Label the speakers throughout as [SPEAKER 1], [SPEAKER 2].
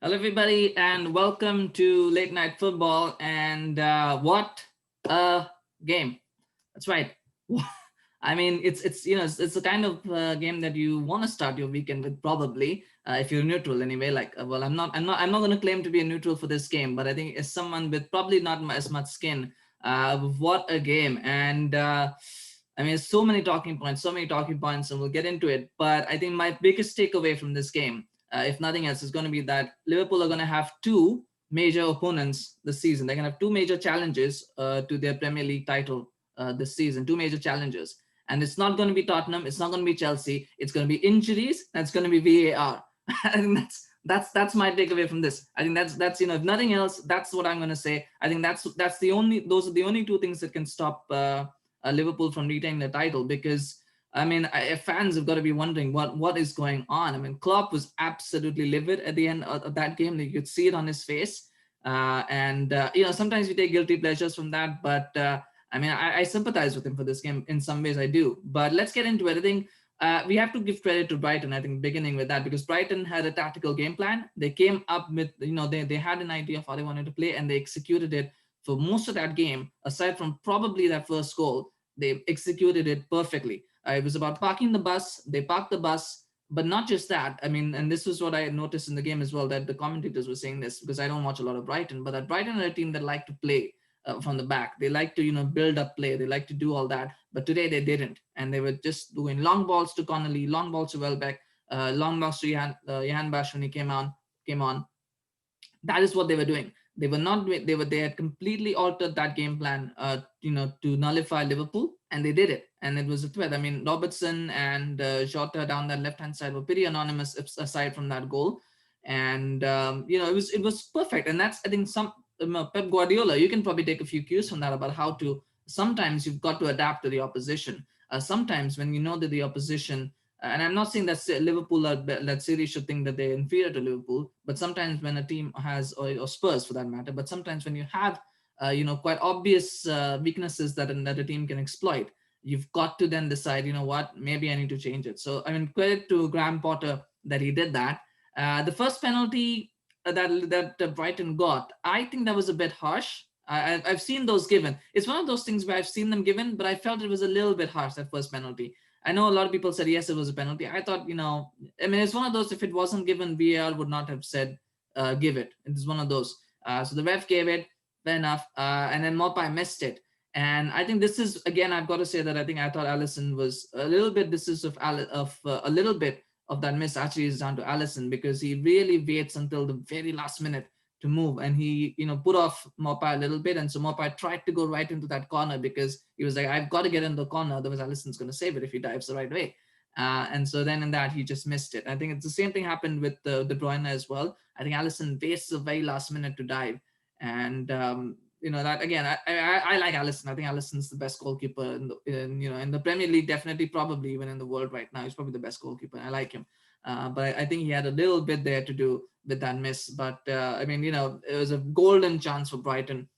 [SPEAKER 1] Hello, everybody, and welcome to Late Night Football. And what a game! That's right. I mean, it's the kind of game that you want to start your weekend with, probably, if you're neutral anyway. Well, I'm not going to claim to be a neutral for this game, but I think as someone with probably not as much skin, what a game! And I mean, so many talking points, and we'll get into it. But I think my biggest takeaway from this game, if nothing else, is going to be that Liverpool are going to have two major opponents this season. They're going to have two major challenges to their Premier League title this season, two major challenges. And it's not going to be Tottenham, it's not going to be Chelsea, it's going to be injuries, and it's going to be VAR. I think that's my takeaway from this. I think that's if nothing else, that's what I'm going to say. I think that's the only those are the only two things that can stop Liverpool from retaining the title, because I mean, fans have got to be wondering what is going on. I mean, Klopp was absolutely livid at the end of that game. You could see it on his face. And sometimes we take guilty pleasures from that, but I mean, I sympathize with him for this game in some ways. I do. But let's get into it. I think we have to give credit to Brighton. I think beginning with that, because Brighton had a tactical game plan. They came up with they had an idea of how they wanted to play, and they executed it for most of that game. Aside from probably that first goal, they executed it perfectly. It was about parking the bus. They parked the bus, but not just that. I mean, and this was what I noticed in the game as well, that the commentators were saying this, because I don't watch a lot of Brighton, but that Brighton are a team that like to play from the back. They like to build up play. They like to do all that. But today they didn't, and they were just doing long balls to Connolly, long balls to Welbeck, long balls to Johan Bash when he came on. That is what they were doing. They had completely altered that game plan to nullify Liverpool, and they did it, and it was a threat. I mean, Robertson and Jota down that left hand side were pretty anonymous aside from that goal. And it was perfect. And that's, I think, some Pep Guardiola, you can probably take a few cues from that, about how to sometimes you've got to adapt to the opposition. Sometimes when you know that the opposition, and I'm not saying that Liverpool are that City should think that they're inferior to Liverpool, but sometimes when a team has, or Spurs for that matter, but sometimes when you have quite obvious weaknesses that a team can exploit, you've got to then decide, what, maybe I need to change it. So I mean, credit to Graham Potter that he did that. The first penalty that Brighton got, I think that was a bit harsh. I've seen those given. It's one of those things where I've seen them given, but I felt it was a little bit harsh, that first penalty. I know a lot of people said yes, it was a penalty. I thought, I mean, it's one of those, if it wasn't given, VAR would not have said give it. It's one of those. So the ref gave it, fair enough. And then Maupay missed it. And I think this is, again, I've got to say that I thought Allison was a little bit, this is of a little bit of that miss actually is down to Allison, because he really waits until the very last minute to move, and he put off Maupay a little bit, and so Maupay tried to go right into that corner, because he was like, I've got to get in the corner, otherwise Alisson's going to save it if he dives the right way. And so then in that he just missed it. I think it's the same thing happened with De Bruyne as well. I think Alisson wastes the very last minute to dive, and that again, I like Alisson. I think Alisson's the best goalkeeper in the Premier League, definitely, probably even in the world right now. He's probably the best goalkeeper. I like him. But I think he had a little bit there to do with that miss. But I mean, it was a golden chance for Brighton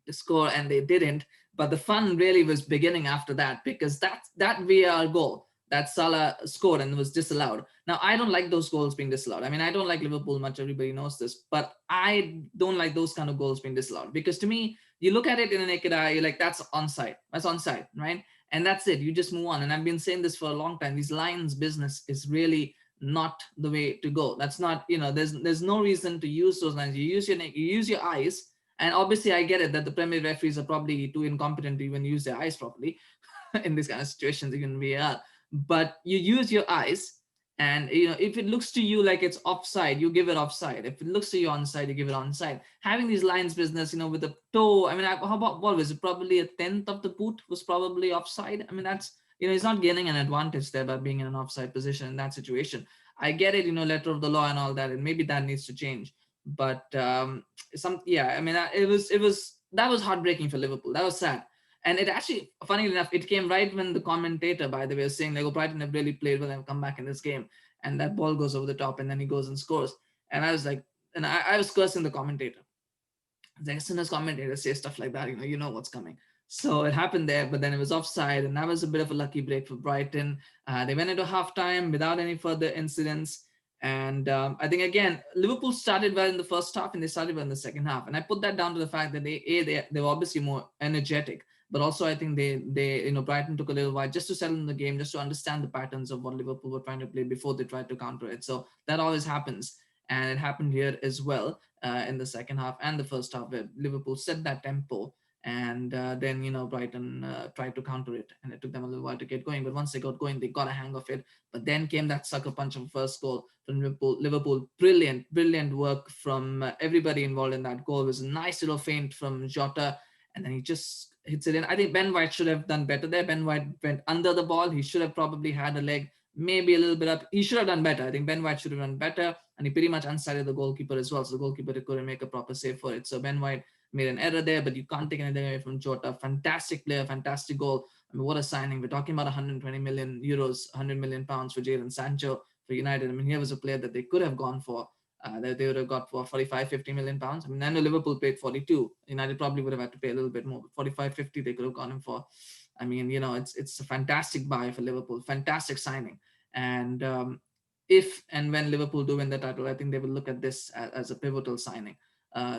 [SPEAKER 1] to score, and they didn't. But the fun really was beginning after that, because that VAR goal that Salah scored and was disallowed. Now, I don't like those goals being disallowed. I mean, I don't like Liverpool much. Everybody knows this, but I don't like those kind of goals being disallowed, because to me, you look at it in a naked eye, you're like, that's onside. That's onside, right? And that's it. You just move on. And I've been saying this for a long time. These lines business is really not the way to go. That's not, there's no reason to use those lines. You use your eyes. And obviously, I get it that the Premier referees are probably too incompetent to even use their eyes properly in these kind of situations, even VAR. But you use your eyes, and if it looks to you like it's offside, you give it offside. If it looks to you onside, you give it onside. Having these lines business, with the toe. I mean, how about what was it? Probably a tenth of the boot was probably offside. I mean, that's he's not gaining an advantage there by being in an offside position in that situation. I get it, letter of the law and all that, and maybe that needs to change. But I mean, that was heartbreaking for Liverpool. That was sad. And it actually, funny enough, it came right when the commentator, by the way, was saying, like, oh, Brighton have really played well and come back in this game. And that ball goes over the top, and then he goes and scores. And I was like, and I was cursing the commentator. Like, as soon as commentators say stuff like that, you know what's coming. So it happened there, but then it was offside, and that was a bit of a lucky break for Brighton. They went into halftime without any further incidents. And I think again, Liverpool started well in the first half and they started well in the second half. And I put that down to the fact that they were obviously more energetic, but also I think Brighton took a little while just to settle in the game, just to understand the patterns of what Liverpool were trying to play before they tried to counter it. So that always happens. And it happened here as well in the second half and the first half, where Liverpool set that tempo. And then Brighton tried to counter it, and it took them a little while to get going. But once they got going, they got a hang of it. But then came that sucker punch of first goal from Liverpool. Liverpool, brilliant work from everybody involved in that goal. It was a nice little feint from Jota, and then he just hits it in. I think Ben White should have done better there. Ben White went under the ball. He should have probably had a leg maybe a little bit up. He should have done better. I think Ben White should have done better, and he pretty much unsided the goalkeeper as well. So the goalkeeper couldn't make a proper save for it. So Ben White made an error there, but you can't take anything away from Jota. Fantastic player, fantastic goal. I mean, what a signing. We're talking about 120 million euros, 100 million pounds for Jadon Sancho for United. I mean, here was a player that they could have gone for, that they would have got for 45, 50 million pounds. I mean, I know Liverpool paid 42. United probably would have had to pay a little bit more, but 45, 50 they could have gone him for. I mean, it's a fantastic buy for Liverpool, fantastic signing. And if and when Liverpool do win the title, I think they will look at this as a pivotal signing.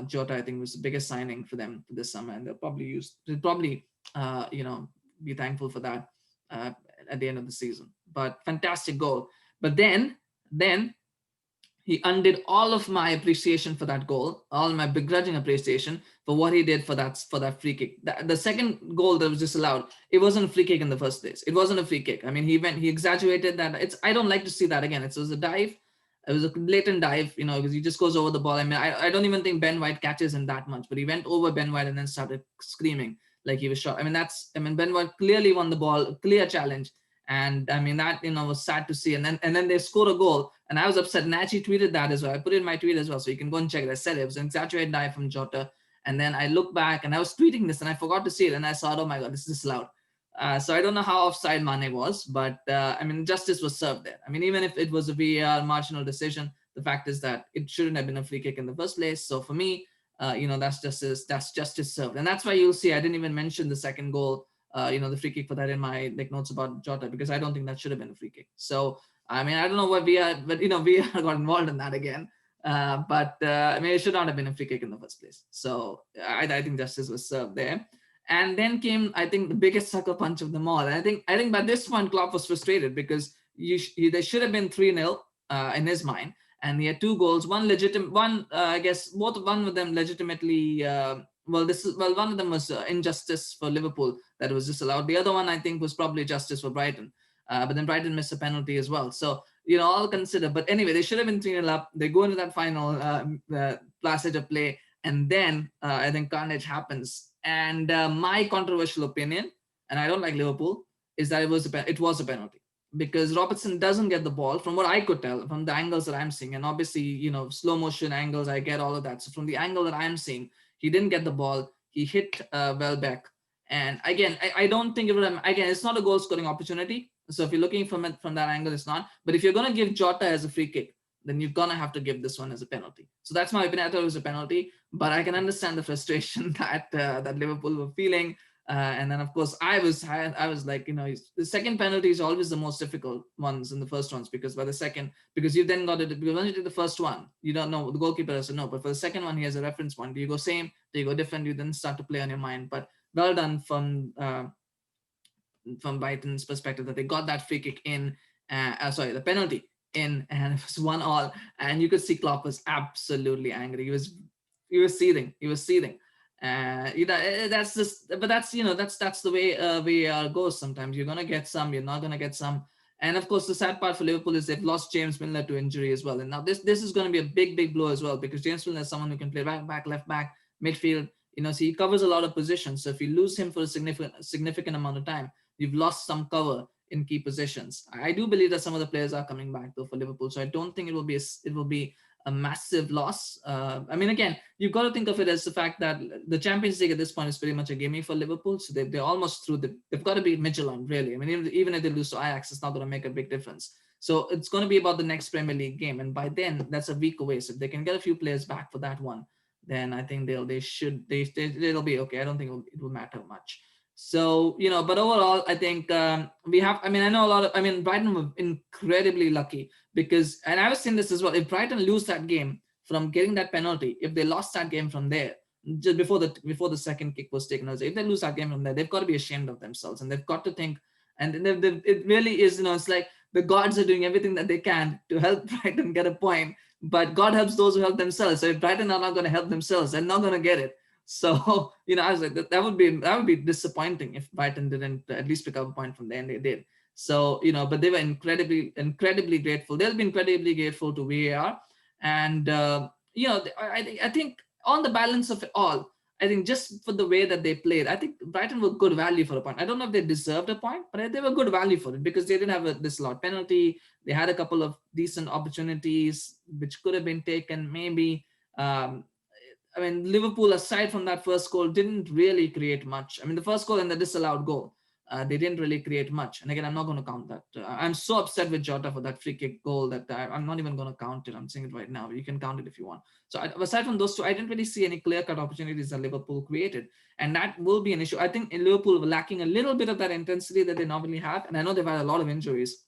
[SPEAKER 1] Jota, I think, was the biggest signing for them for this summer, and they'll probably be thankful for that uh, at the end of the season. But fantastic goal. But then he undid all of my appreciation for that goal, all my begrudging appreciation for what he did for that free kick. The second goal that was disallowed, it wasn't a free kick in the first place. It wasn't a free kick. I mean, he exaggerated that. I don't like to see that again. It was a dive. It was a blatant dive, because he just goes over the ball. I mean, I don't even think Ben White catches him that much, but he went over Ben White and then started screaming like he was shot. I mean, Ben White clearly won the ball, clear challenge. And I mean, that, was sad to see. And then they scored a goal. And I was upset. And I actually tweeted that as well. I put it in my tweet as well. So you can go and check it. I said it was an exaggerated dive from Jota. And then I looked back and I was tweeting this and I forgot to see it. And I saw, oh my God, this is disallowed. So I don't know how offside Mane was, but I mean, justice was served there. I mean, even if it was a VAR marginal decision, the fact is that it shouldn't have been a free kick in the first place. So for me, that's justice served. And that's why you'll see I didn't even mention the second goal, the free kick for that in my notes about Jota, because I don't think that should have been a free kick. So I mean, I don't know what VAR, but VAR got involved in that again. But I mean, it should not have been a free kick in the first place. So I think justice was served there. And then came, I think, the biggest sucker punch of them all. And I think by this point, Klopp was frustrated because they should have been 3-0 in his mind. And he had two goals, one legitimate, I guess, one of them legitimately, one of them was injustice for Liverpool that was disallowed. The other one, I think, was probably justice for Brighton. But then Brighton missed a penalty as well. So, all considered. But anyway, they should have been 3-0 up. They go into that final passage of play. And then I think carnage happens. And my controversial opinion, and I don't like Liverpool, is that it was a penalty because Robertson doesn't get the ball from what I could tell from the angles that I'm seeing. And obviously, slow motion angles, I get all of that. So from the angle that I'm seeing, he didn't get the ball. He hit Welbeck. And again, I don't think it would have, again, it's not a goal scoring opportunity. So if you're looking from it from that angle, it's not. But if you're going to give Jota as a free kick, then you're going to have to give this one as a penalty. So that's my opinion. I thought it was a penalty, but I can understand the frustration that Liverpool were feeling. And then, of course, I was like, the second penalty is always the most difficult ones in the first ones because you then got it. Because when you did the first one, you don't know, the goalkeeper doesn't know. But for the second one, he has a reference point. Do you go same? Do you go different? You then start to play on your mind. But well done from Brighton's perspective that they got that free kick in, the penalty in, and it was 1-1. And you could see Klopp was absolutely angry. He was seething. That's just, but that's the way VAR goes. Sometimes you're gonna get some, you're not gonna get some. And of course, the sad part for Liverpool is they've lost James Milner to injury as well. And now this is going to be a big blow as well because James Milner is someone who can play right back, left back, midfield. So he covers a lot of positions. So if you lose him for a significant amount of time, you've lost some cover in key positions. I do believe that some of the players are coming back though for Liverpool. So I don't think it will be a massive loss. I mean, again, you've got to think of it as the fact that the Champions League at this point is pretty much a gimme for Liverpool. So they're almost through. They've got to beat Midtjylland, really. I mean, even if they lose to Ajax, it's not going to make a big difference. So it's going to be about the next Premier League game. And by then, that's a week away. So if they can get a few players back for that one, then I think they'll be okay. I don't think it will matter much. So, but overall, I think we have, I mean, I know a lot of, I mean, Brighton were incredibly lucky because, and I was saying this as well, if Brighton lose that game from getting that penalty, if they lost that game from there, just before the second kick was taken, I was like, if they lose that game from there, they've got to be ashamed of themselves and they've got to think, and it really is, it's like the gods are doing everything that they can to help Brighton get a point, but God helps those who help themselves. So if Brighton are not going to help themselves, they're not going to get it. So, I was like, that would be disappointing if Brighton didn't at least pick up a point from there, and they did. So, but they were incredibly grateful. They'll be incredibly grateful to VAR, and I think on the balance of it all, I think just for the way that they played, I think Brighton were good value for a point. I don't know if they deserved a point, but they were good value for it because they didn't have a disallowed penalty. They had a couple of decent opportunities which could have been taken, maybe. Um, I mean, Liverpool, aside from that first goal, didn't really create much. I mean, the first goal and the disallowed goal, they didn't really create much. And again, I'm not going to count that. I'm so upset with Jota for that free kick goal that I'm not even going to count it. I'm saying it right now. You can count it if you want. So aside from those two, I didn't really see any clear-cut opportunities that Liverpool created. And that will be an issue. I think in Liverpool were lacking a little bit of that intensity that they normally have. And I know they've had a lot of injuries.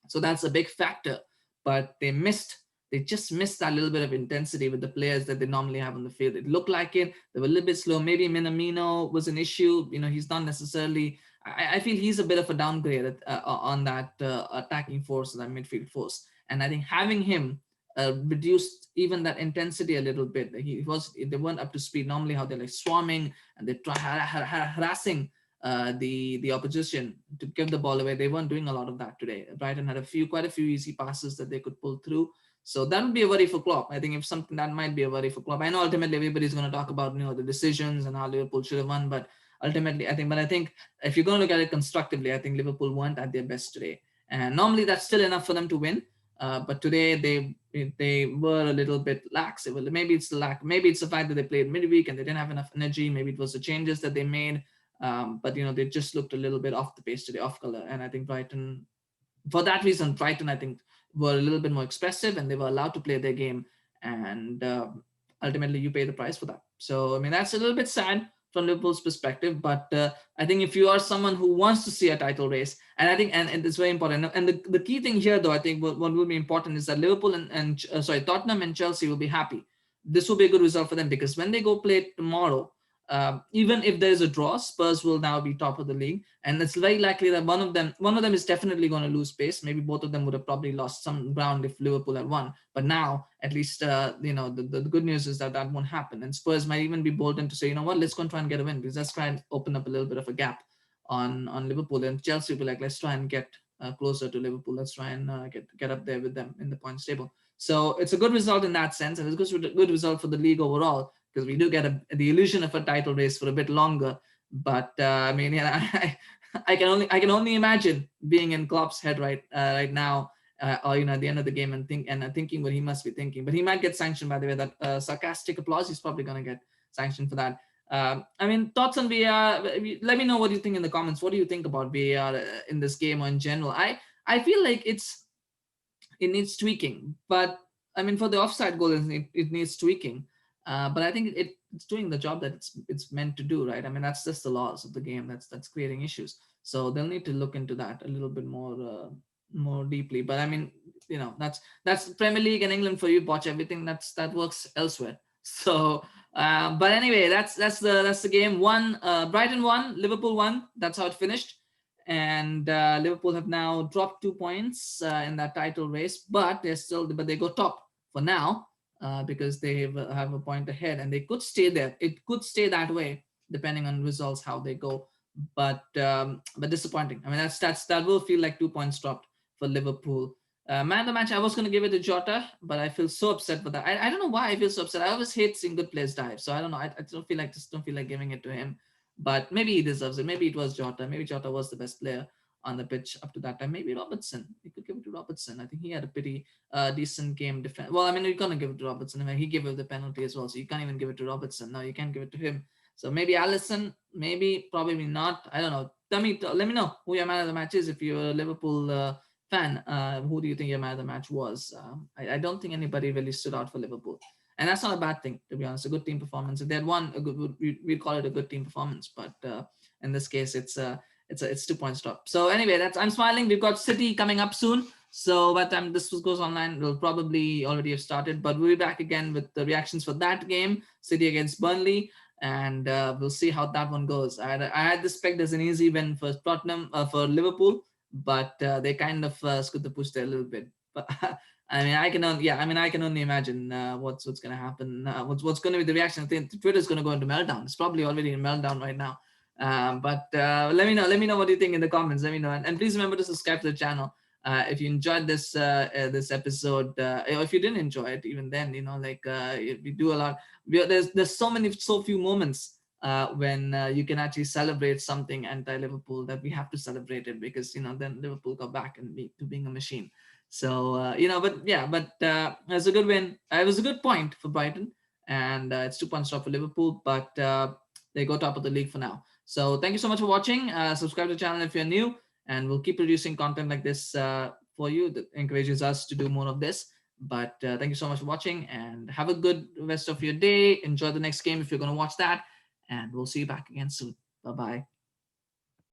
[SPEAKER 1] So that's a big factor. But they just missed that little bit of intensity with the players that they normally have on the field. It looked like it. They were a little bit slow. Maybe Minamino was an issue. He's not necessarily. I feel he's a bit of a downgrade on that attacking force, that midfield force. And I think having him reduced even that intensity a little bit. They weren't up to speed. Normally, how they're like swarming and they try harassing the opposition to give the ball away. They weren't doing a lot of that today. Brighton had quite a few easy passes that they could pull through. So that would be a worry for Klopp. I think if something that might be a worry for Klopp. I know ultimately everybody's going to talk about the decisions and how Liverpool should have won, but ultimately I think if you're going to look at it constructively, I think Liverpool weren't at their best today. And normally that's still enough for them to win. But today they were a little bit lax. Maybe it's the lack. Maybe it's the fact that they played midweek and they didn't have enough energy. Maybe it was the changes that they made. But they just looked a little bit off the pace today, off color. And I think Brighton, for that reason, Brighton I think were a little bit more expressive and they were allowed to play their game. And ultimately, you pay the price for that. So I mean that's a little bit sad from Liverpool's perspective, but I think if you are someone who wants to see a title race, and I think and it's very important. And the key thing here, though, I think what will be important is that Liverpool and Tottenham and Chelsea will be happy. This will be a good result for them because when they go play tomorrow, even if there's a draw, Spurs will now be top of the league, and it's very likely that one of them is definitely going to lose pace. Maybe both of them would have probably lost some ground if Liverpool had won, but now at least the good news is that won't happen, and Spurs might even be bolden to say, what, let's go and try and get a win because let's try and open up a little bit of a gap on Liverpool, and Chelsea will be like, let's try and get closer to Liverpool, let's try and get up there with them in the points table. So it's a good result in that sense, and it's a good result for the league overall because we do get the illusion of a title race for a bit longer. But I mean, I can only imagine being in Klopp's head right now, or at the end of the game and thinking what he must be thinking. But he might get sanctioned, by the way. That sarcastic applause, he's probably going to get sanctioned for that. I mean, thoughts on VAR? Let me know what you think in the comments. What do you think about VAR in this game or in general? I feel like it needs tweaking, but I mean, for the offside goal, it needs tweaking. But I think it's doing the job that it's meant to do, right? I mean, that's just the laws of the game that's creating issues. So they'll need to look into that a little bit more deeply. But I mean, that's Premier League and England for you. Watch everything that works elsewhere. So, but anyway, that's the game. Brighton won, Liverpool won. That's how it finished. And Liverpool have now dropped 2 points in that title race, but they go top for now. Because they have a point ahead and they could stay there. It could stay that way depending on results, how they go. But disappointing. I mean, that will feel like 2 points dropped for Liverpool. Man of the match, I was going to give it to Jota, but I feel so upset with that. I don't know why I feel so upset. I always hate seeing good players dive, so I don't know. I don't feel like giving it to him. But maybe he deserves it. Maybe it was Jota. Maybe Jota was the best player on the pitch up to that time. Maybe Robertson. You could give it to Robertson. I think he had a pretty decent game defense. Well, I mean, you're gonna give it to Robertson. I mean, he gave it the penalty as well, so you can't even give it to Robertson. No, you can't give it to him. So maybe Alisson. Maybe, probably not. I don't know. Let me know who your man of the match is. If you're a Liverpool fan, who do you think your man of the match was? I don't think anybody really stood out for Liverpool. and that's not a bad thing, to be honest. A good team performance. If they had won, a good, we'd call it a good team performance. But in this case, it's 2 points drop. So anyway, that's I'm smiling. We've got City coming up soon. So by the time this goes online, it'll probably already have started. But we'll be back again with the reactions for that game, City against Burnley, and we'll see how that one goes. I had this pegged as an easy win for Tottenham, for Liverpool, but they kind of screwed the push there a little bit. But I mean, I can only imagine what's going to happen. What's going to be the reaction? I think Twitter's going to go into meltdown. It's probably already in meltdown right now. But let me know. Let me know what you think in the comments. Let me know, and please remember to subscribe to the channel. If you enjoyed this episode, or if you didn't enjoy it, even then, we do a lot. There's so few moments when you can actually celebrate something anti-Liverpool, that we have to celebrate it, because then Liverpool got back and to being a machine. So but it was a good win. It was a good point for Brighton, and it's 2 points off for Liverpool, but they go top of the league for now. So thank you so much for watching. Subscribe to the channel if you're new, and we'll keep producing content like this for you. That encourages us to do more of this. But thank you so much for watching, and have a good rest of your day. Enjoy the next game if you're going to watch that, and we'll see you back again soon. Bye bye.